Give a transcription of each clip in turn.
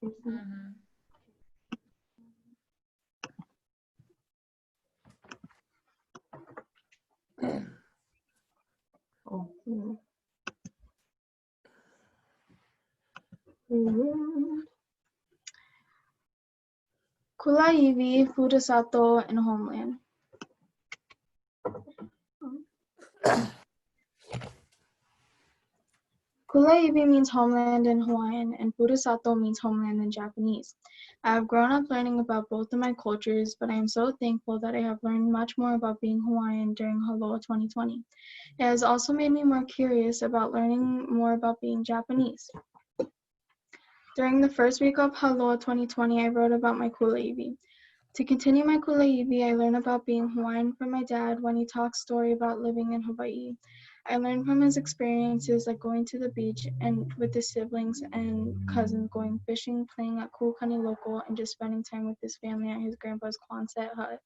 Mm-hmm. Kulaiwi, Furusato, and homeland. Kulaiwi means homeland in Hawaiian, and Furusato means homeland in Japanese. I have grown up learning about both of my cultures, but I am so thankful that I have learned much more about being Hawaiian during Hāloa 2020. It has also made me more curious about learning more about being Japanese. During the first week of Hāloa 2020, I wrote about my kulaiwi. To continue my kulaiwi, I learned about being Hawaiian from my dad when he talks story about living in Hawaii. I learned from his experiences like going to the beach and with his siblings and cousins, going fishing, playing at Kukani Local, and just spending time with his family at his grandpa's Quonset hut.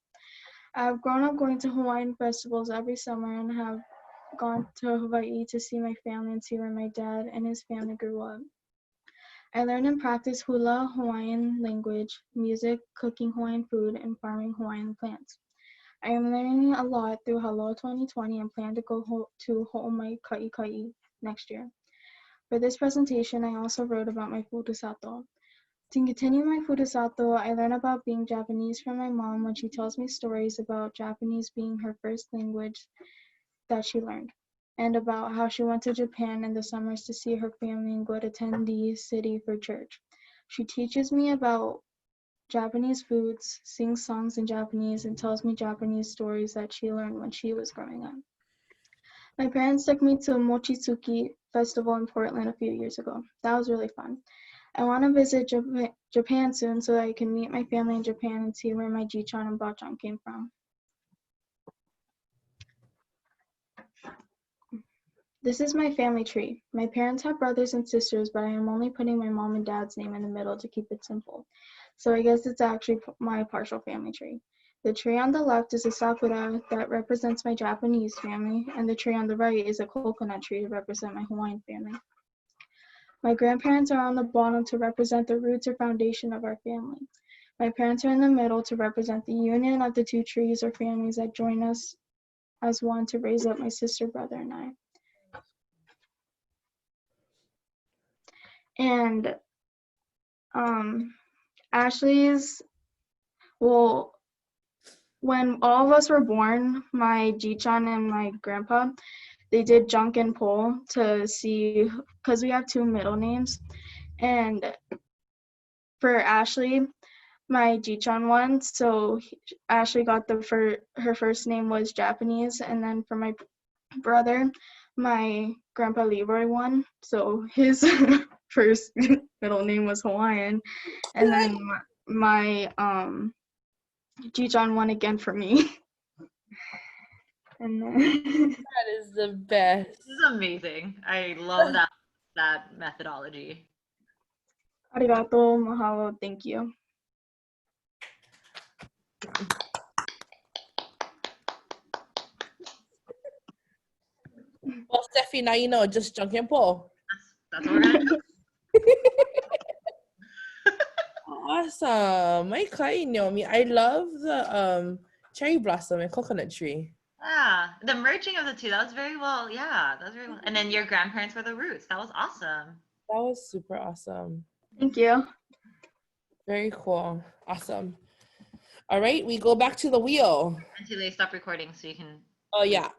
I have grown up going to Hawaiian festivals every summer and have gone to Hawaii to see my family and see where my dad and his family grew up. I learned and practiced hula, Hawaiian language, music, cooking Hawaiian food, and farming Hawaiian plants. I am learning a lot through Hāloa 2020 and plan to go to Ho'omai next year. For this presentation, I also wrote about my furusato. To continue my furusato, I learned about being Japanese from my mom when she tells me stories about Japanese being her first language that she learned, and about how she went to Japan in the summers to see her family and go to Tendi City for church. She teaches me about Japanese foods, sings songs in Japanese, and tells me Japanese stories that she learned when she was growing up. My parents took me to Mochitsuki Festival in Portland a few years ago. That was really fun. I want to visit Japan soon so that I can meet my family in Japan and see where my Jichan and Bachan came from. This is my family tree. My parents have brothers and sisters, but I am only putting my mom and dad's name in the middle to keep it simple. So I guess it's actually my partial family tree. The tree on the left is a sakura that represents my Japanese family, and the tree on the right is a coconut tree to represent my Hawaiian family. My grandparents are on the bottom to represent the roots or foundation of our family. My parents are in the middle to represent the union of the two trees or families that join us as one to raise up my sister, brother, and I. And Ashley's, well, when all of us were born, my Jichan and my grandpa, they did junk and pull to see, because we have two middle names. And for Ashley, my Jichan one, so Ashley got her first name was Japanese, and then for my brother, my grandpa Leroy one, so his first middle name was Hawaiian, and then my Jichan one again for me. And then That is the best. This is amazing. I love that methodology. Arigato, mahalo, thank you. Well, Steffi, now you know, just junk and pull. That's what we're gonna do. Awesome. My Naomi. I love the cherry blossom and coconut tree. Yeah, the merging of the two, that was very well. Yeah, that was very well. And then your grandparents were the roots. That was awesome. That was super awesome. Thank you. Very cool. Awesome. All right, we go back to the wheel. Until they stop recording so you can. Oh, yeah.